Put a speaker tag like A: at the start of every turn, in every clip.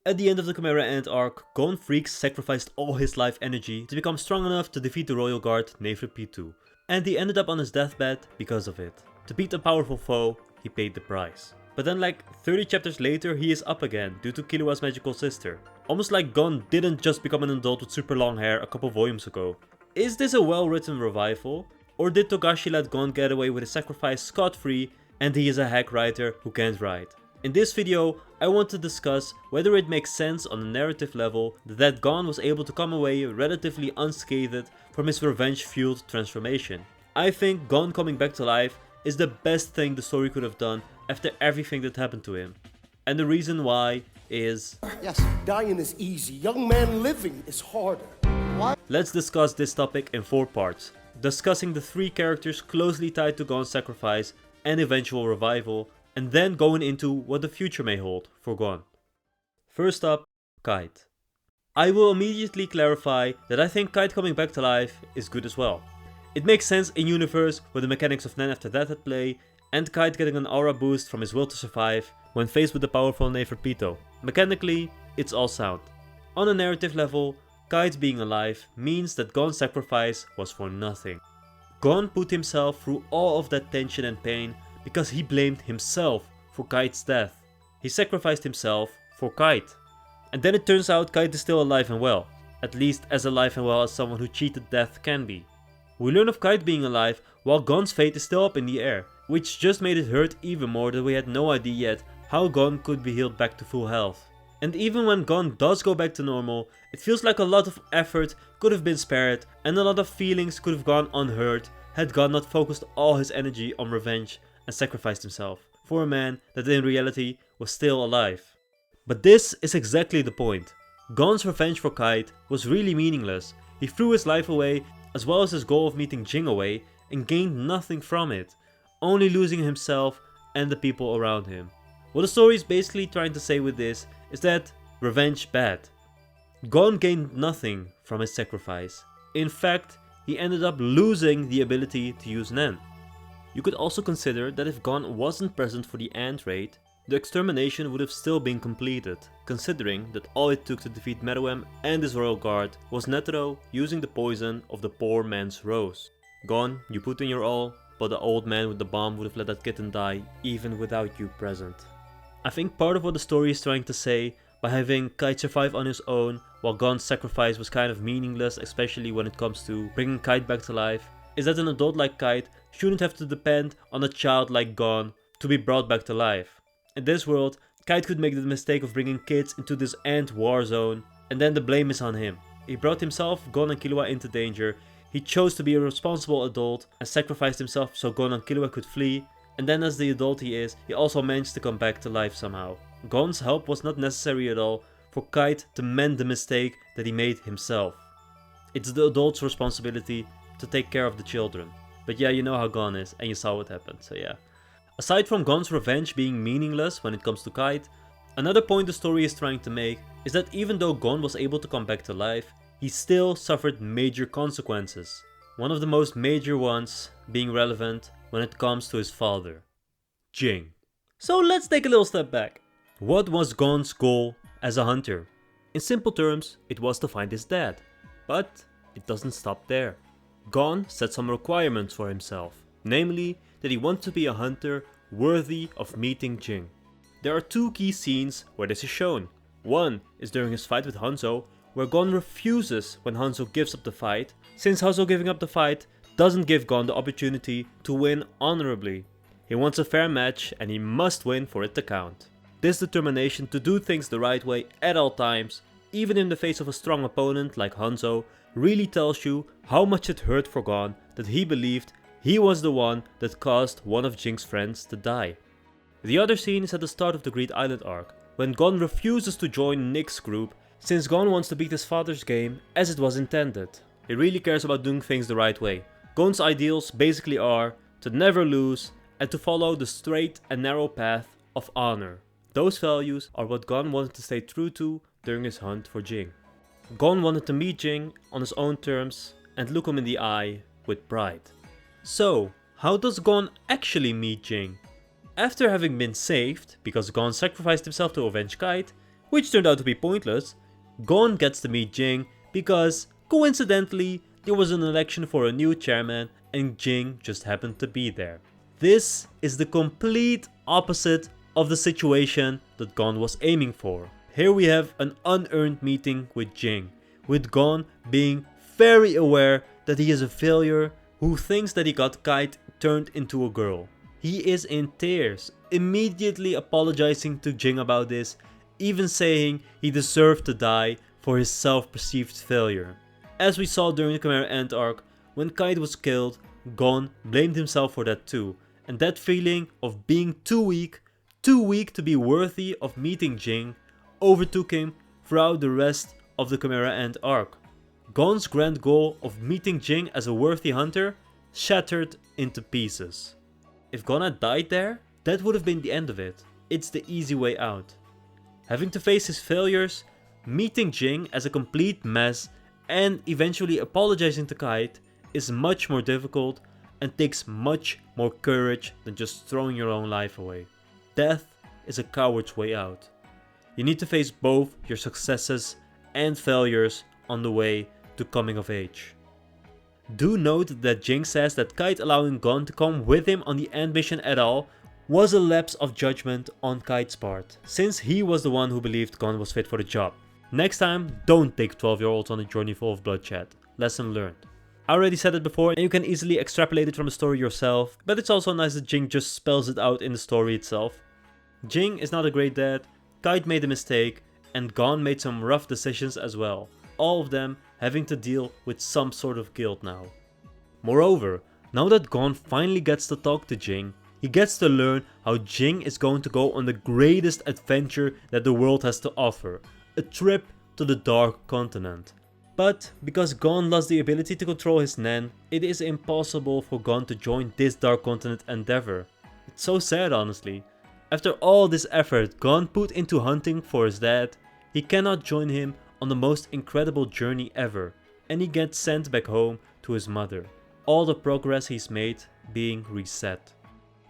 A: At the end of the Chimera Ant arc, Gon Freecss sacrificed all his life energy to become strong enough to defeat the Royal Guard Neferpitou. And he ended up on his deathbed because of it. To beat a powerful foe, he paid the price. But then like 30 chapters later, he is up again due to Killua's magical sister. Almost like Gon didn't just become an adult with super long hair a couple volumes ago. Is this a well written revival? Or did Togashi let Gon get away with his sacrifice scot-free and he is a hack writer who can't write? In this video, I want to discuss whether it makes sense on a narrative level that Gon was able to come away relatively unscathed from his revenge-fueled transformation. I think Gon coming back to life is the best thing the story could have done after everything that happened to him. And the reason why is...
B: Yes, dying is easy. Young man living is harder. Why?
A: Let's discuss this topic in 4 parts, discussing the 3 characters closely tied to Gon's sacrifice and eventual revival, and then going into what the future may hold for Gon. First up, Kite. I will immediately clarify that I think Kite coming back to life is good as well. It makes sense in universe with the mechanics of Nen after that at play, and Kite getting an aura boost from his will to survive when faced with the powerful Neferpitou. Mechanically, it's all sound. On a narrative level, Kite being alive means that Gon's sacrifice was for nothing. Gon put himself through all of that tension and pain because he blamed himself for Kite's death. He sacrificed himself for Kite. And then it turns out Kite is still alive and well, at least as alive and well as someone who cheated death can be. We learn of Kite being alive while Gon's fate is still up in the air, which just made it hurt even more that we had no idea yet how Gon could be healed back to full health. And even when Gon does go back to normal, it feels like a lot of effort could have been spared and a lot of feelings could have gone unheard had Gon not focused all his energy on revenge and sacrificed himself for a man that in reality was still alive. But this is exactly the point. Gon's revenge for Kite was really meaningless. He threw his life away as well as his goal of meeting Jing away and gained nothing from it, only losing himself and the people around him. What the story is basically trying to say with this is that revenge bad. Gon gained nothing from his sacrifice. In fact, he ended up losing the ability to use Nen. You could also consider that if Gon wasn't present for the Ant raid, the extermination would have still been completed, considering that all it took to defeat Meruem and his Royal Guard was Netero using the poison of the poor man's rose. Gon, you put in your all, but the old man with the bomb would have let that kitten die even without you present. I think part of what the story is trying to say by having Kite survive on his own while Gon's sacrifice was kind of meaningless, especially when it comes to bringing Kite back to life, is that an adult like Kite shouldn't have to depend on a child like Gon to be brought back to life. In this world, Kite could make the mistake of bringing kids into this ant war zone, and then the blame is on him. He brought himself, Gon and Killua into danger, he chose to be a responsible adult and sacrificed himself so Gon and Killua could flee, and then as the adult he is, he also managed to come back to life somehow. Gon's help was not necessary at all for Kite to mend the mistake that he made himself. It's the adult's responsibility to take care of the children. But yeah, you know how Gon is, and you saw what happened, so yeah. Aside from Gon's revenge being meaningless when it comes to Kite, another point the story is trying to make is that even though Gon was able to come back to life, he still suffered major consequences. One of the most major ones being relevant when it comes to his father, Jing. So let's take a little step back. What was Gon's goal as a hunter? In simple terms, it was to find his dad. But it doesn't stop there. Gon set some requirements for himself, namely that he wants to be a hunter worthy of meeting Jing. There are 2 key scenes where this is shown. One is during his fight with Hanzo, where Gon refuses when Hanzo gives up the fight, since Hanzo giving up the fight doesn't give Gon the opportunity to win honorably. He wants a fair match and he must win for it to count. This determination to do things the right way at all times, even in the face of a strong opponent like Hanzo, really tells you how much it hurt for Gon that he believed he was the one that caused one of Jing's friends to die. The other scene is at the start of the Great Island arc, when Gon refuses to join Nick's group since Gon wants to beat his father's game as it was intended. He really cares about doing things the right way. Gon's ideals basically are to never lose and to follow the straight and narrow path of honor. Those values are what Gon wanted to stay true to during his hunt for Jing. Gon wanted to meet Jing on his own terms and look him in the eye with pride. So, how does Gon actually meet Jing? After having been saved, because Gon sacrificed himself to avenge Kite, which turned out to be pointless, Gon gets to meet Jing because, coincidentally, there was an election for a new chairman and Jing just happened to be there. This is the complete opposite of the situation that Gon was aiming for. Here we have an unearned meeting with Jing, with Gon being very aware that he is a failure who thinks that he got Kite turned into a girl. He is in tears, immediately apologizing to Jing about this, even saying he deserved to die for his self-perceived failure. As we saw during the Chimera Ant arc, when Kite was killed, Gon blamed himself for that too, and that feeling of being too weak to be worthy of meeting Jing, overtook him throughout the rest of the Chimera Ant arc. Gon's grand goal of meeting Jing as a worthy hunter shattered into pieces. If Gon had died there, that would have been the end of it. It's the easy way out. Having to face his failures, meeting Jing as a complete mess, and eventually apologizing to Kite is much more difficult and takes much more courage than just throwing your own life away. Death is a coward's way out. You need to face both your successes and failures on the way to coming of age. Do note that Jing says that Kite allowing Gon to come with him on the end mission at all was a lapse of judgment on Kite's part, since he was the one who believed Gon was fit for the job. Next time, don't take 12-year-olds on a journey full of bloodshed. Lesson learned. I already said it before and you can easily extrapolate it from the story yourself, but it's also nice that Jing just spells it out in the story itself. Jing is not a great dad, Kite made a mistake, and Gon made some rough decisions as well, all of them having to deal with some sort of guilt now. Moreover, now that Gon finally gets to talk to Jing, he gets to learn how Jing is going to go on the greatest adventure that the world has to offer, a trip to the Dark Continent. But because Gon lost the ability to control his Nen, it is impossible for Gon to join this Dark Continent endeavor. It's so sad, honestly. After all this effort Gon put into hunting for his dad, he cannot join him on the most incredible journey ever, and he gets sent back home to his mother, all the progress he's made being reset.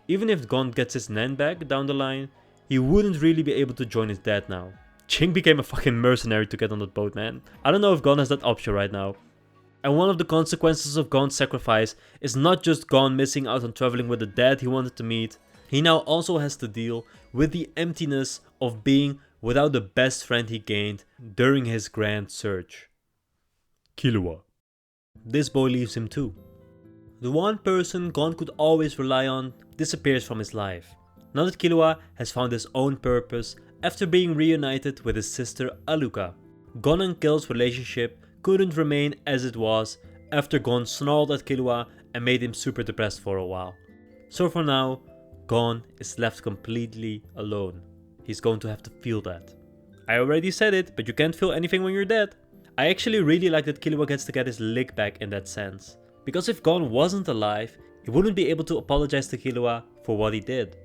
A: Even if Gon gets his Nen back down the line, he wouldn't really be able to join his dad now. Jing became a fucking mercenary to get on that boat, man. I don't know if Gon has that option right now. And one of the consequences of Gon's sacrifice is not just Gon missing out on traveling with the dad he wanted to meet, he now also has to deal with the emptiness of being without the best friend he gained during his grand search. Killua. This boy leaves him too. The one person Gon could always rely on disappears from his life. Now that Killua has found his own purpose after being reunited with his sister Alluka, Gon and Kill's relationship couldn't remain as it was after Gon snarled at Killua and made him super depressed for a while. So for now, Gon is left completely alone. He's going to have to feel that. I already said it, but you can't feel anything when you're dead. I actually really like that Killua gets to get his lick back in that sense. Because if Gon wasn't alive, he wouldn't be able to apologize to Killua for what he did.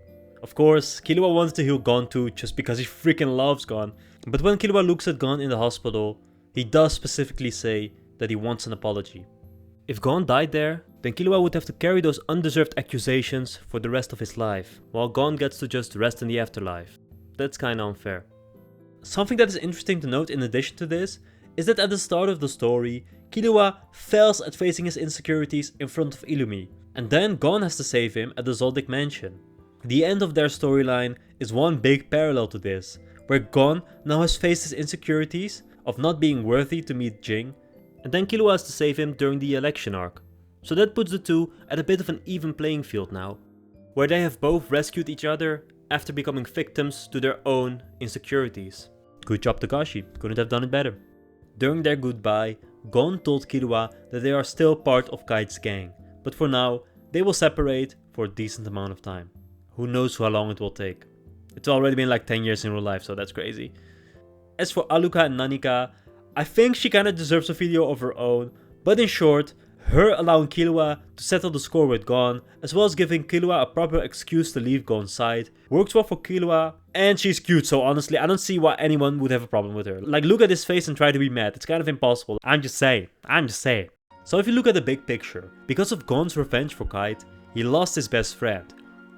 A: Of course, Killua wants to heal Gon too just because he freaking loves Gon. But when Killua looks at Gon in the hospital, he does specifically say that he wants an apology. If Gon died there, then Killua would have to carry those undeserved accusations for the rest of his life, while Gon gets to just rest in the afterlife. That's kinda unfair. Something that is interesting to note in addition to this, is that at the start of the story, Killua fails at facing his insecurities in front of Illumi, and then Gon has to save him at the Zoldyck mansion. The end of their storyline is one big parallel to this, where Gon now has faced his insecurities of not being worthy to meet Jing, and then Killua has to save him during the election arc. So that puts the two at a bit of an even playing field now, where they have both rescued each other after becoming victims to their own insecurities. Good job Togashi, couldn't have done it better. During their goodbye, Gon told Killua that they are still part of Kite's gang, but for now, they will separate for a decent amount of time. Who knows how long it will take. It's already been like 10 years in real life, so that's crazy. As for Alluka and Nanika, I think she kinda deserves a video of her own, but in short, her allowing Killua to settle the score with Gon, as well as giving Killua a proper excuse to leave Gon's side, works well for Killua, and she's cute, so honestly I don't see why anyone would have a problem with her. Like, look at his face and try to be mad, it's kind of impossible. I'm just saying. So if you look at the big picture, because of Gon's revenge for Kite, he lost his best friend.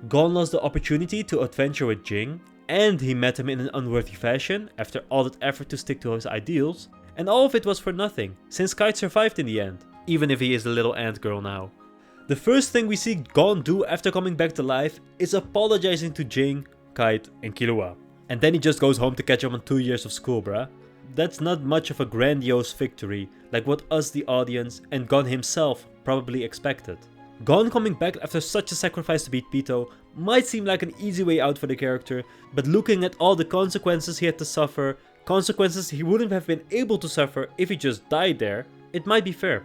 A: Gon lost the opportunity to adventure with Jing, and he met him in an unworthy fashion after all that effort to stick to his ideals, and all of it was for nothing, since Kite survived in the end, even if he is a little ant girl now. The first thing we see Gon do after coming back to life is apologizing to Jing, Kite and Killua. And then he just goes home to catch up on 2 years of school, bruh. That's not much of a grandiose victory like what us the audience and Gon himself probably expected. Gon coming back after such a sacrifice to beat Pitou might seem like an easy way out for the character, but looking at all the consequences he had to suffer, consequences he wouldn't have been able to suffer if he just died there, it might be fair.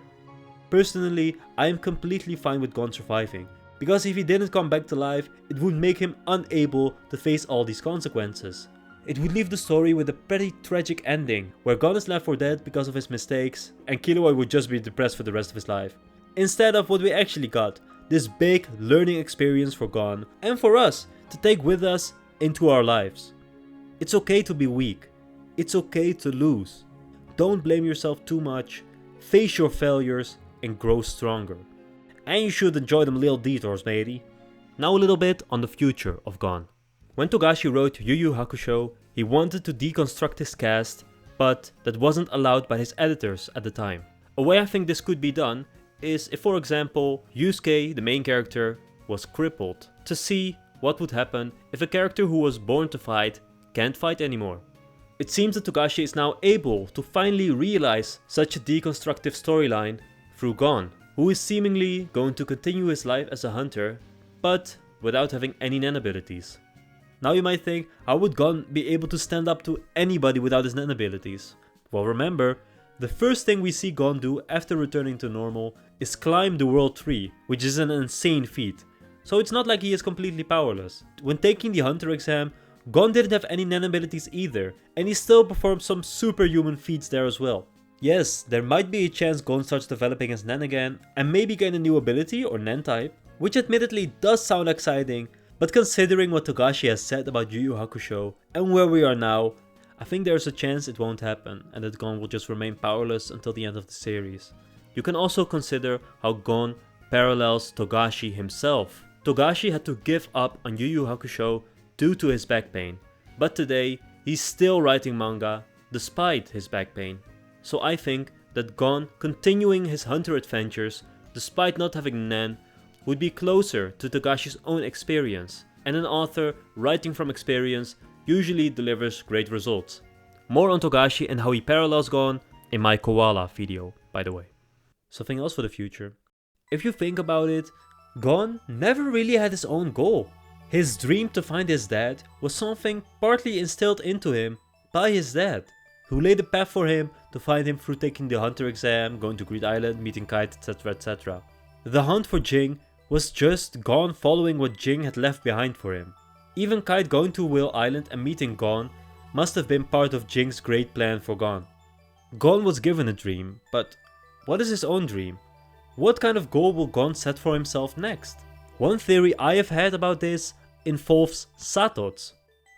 A: Personally, I am completely fine with Gon surviving, because if he didn't come back to life, it would make him unable to face all these consequences. It would leave the story with a pretty tragic ending, where Gon is left for dead because of his mistakes, and Killua would just be depressed for the rest of his life. Instead of what we actually got, this big learning experience for Gon, and for us to take with us into our lives. It's okay to be weak. It's okay to lose. Don't blame yourself too much, face your failures, and grow stronger. And you should enjoy them little detours, matey. Now a little bit on the future of Gon. When Togashi wrote Yu Yu Hakusho, he wanted to deconstruct his cast, but that wasn't allowed by his editors at the time. A way I think this could be done is if, for example, Yusuke, the main character, was crippled, to see what would happen if a character who was born to fight can't fight anymore. It seems that Togashi is now able to finally realize such a deconstructive storyline through Gon, who is seemingly going to continue his life as a hunter, but without having any Nen abilities. Now you might think, how would Gon be able to stand up to anybody without his Nen abilities? Well, remember, the first thing we see Gon do after returning to normal is climb the world tree, which is an insane feat. So it's not like he is completely powerless. When taking the hunter exam, Gon didn't have any Nen abilities either, and he still performed some superhuman feats there as well. Yes, there might be a chance Gon starts developing his Nen again, and maybe gain a new ability or Nen type, which admittedly does sound exciting, but considering what Togashi has said about Yu Yu Hakusho and where we are now, I think there's a chance it won't happen and that Gon will just remain powerless until the end of the series. You can also consider how Gon parallels Togashi himself. Togashi had to give up on Yu Yu Hakusho due to his back pain, but today he's still writing manga despite his back pain. So I think that Gon continuing his hunter adventures despite not having Nen would be closer to Togashi's own experience, and an author writing from experience usually delivers great results. More on Togashi and how he parallels Gon in my Koala video, by the way. Something else for the future. If you think about it, Gon never really had his own goal. His dream to find his dad was something partly instilled into him by his dad, who laid a path for him to find him through taking the hunter exam, going to Greed Island, meeting Kite, etc, etc. The hunt for Jing was just Gon following what Jing had left behind for him. Even Kite going to Whale Island and meeting Gon must have been part of Jing's great plan for Gon. Gon was given a dream, but what is his own dream? What kind of goal will Gon set for himself next? One theory I have had about this involves Satots.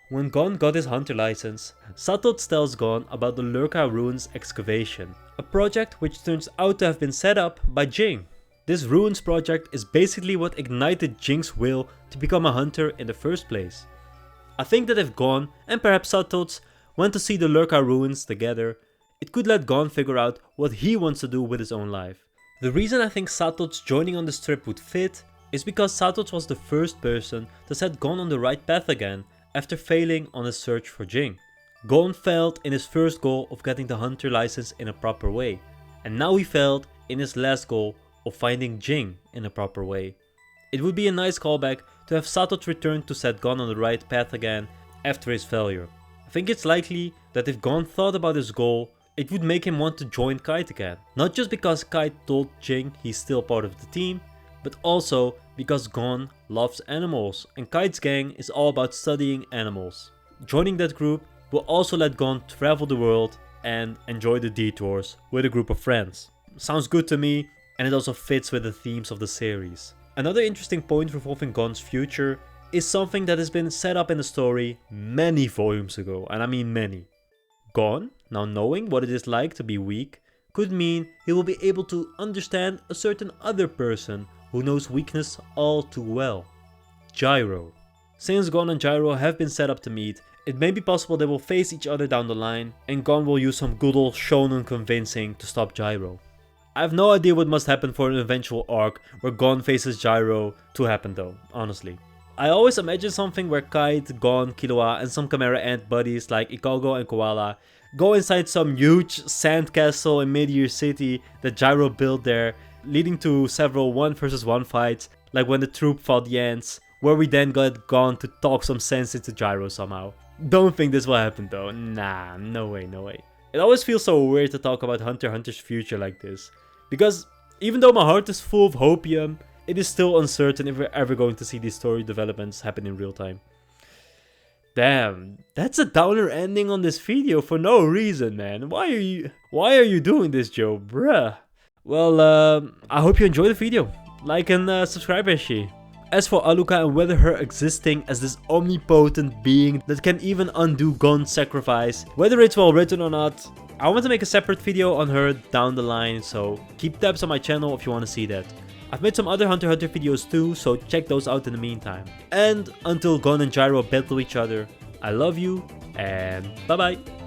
A: When Gon got his hunter license, Satots tells Gon about the Lurka Ruins excavation, a project which turns out to have been set up by Jing. This ruins project is basically what ignited Jing's will to become a hunter in the first place. I think that if Gon and perhaps Satots went to see the Lurka ruins together, it could let Gon figure out what he wants to do with his own life. The reason I think Satots joining on this trip would fit is because Satots was the first person to set Gon on the right path again after failing on his search for Jing. Gon failed in his first goal of getting the hunter license in a proper way, and now he failed in his last goal of finding Jing in a proper way. It would be a nice callback to have Satots return to set Gon on the right path again after his failure. I think it's likely that if Gon thought about his goal, it would make him want to join Kite again. Not just because Kite told Jing he's still part of the team, but also because Gon loves animals and Kite's gang is all about studying animals. Joining that group will also let Gon travel the world and enjoy the detours with a group of friends. Sounds good to me, and it also fits with the themes of the series. Another interesting point revolving Gon's future is something that has been set up in the story many volumes ago, and I mean many. Gon, now knowing what it is like to be weak, could mean he will be able to understand a certain other person who knows weakness all too well. Gyro. Since Gon and Gyro have been set up to meet, it may be possible they will face each other down the line, and Gon will use some good old shonen convincing to stop Gyro. I have no idea what must happen for an eventual arc where Gon faces Gyro to happen though, honestly. I always imagine something where Kite, Gon, Killua, and some Chimera Ant buddies like Ikago and Koala go inside some huge sandcastle in Mid-Year City that Gyro built there, leading to several 1v1 fights, like when the troop fought the ants, where we then got Gon to talk some sense into Gyro somehow. Don't think this will happen though, nah, no way, no way. It always feels so weird to talk about Hunter x Hunter's future like this, because even though my heart is full of hopium, it is still uncertain if we're ever going to see these story developments happen in real time. Damn, that's a downer ending on this video for no reason, man. Why are you doing this, Joe? Bruh. Well, I hope you enjoyed the video. Like and subscribe, Ashi. As for Aluka and whether her existing as this omnipotent being that can even undo Gon's sacrifice, whether it's well written or not, I want to make a separate video on her down the line, so keep tabs on my channel if you want to see that. I've made some other Hunter x Hunter videos too, so check those out in the meantime. And until Gon and Gyro battle each other, I love you and bye bye.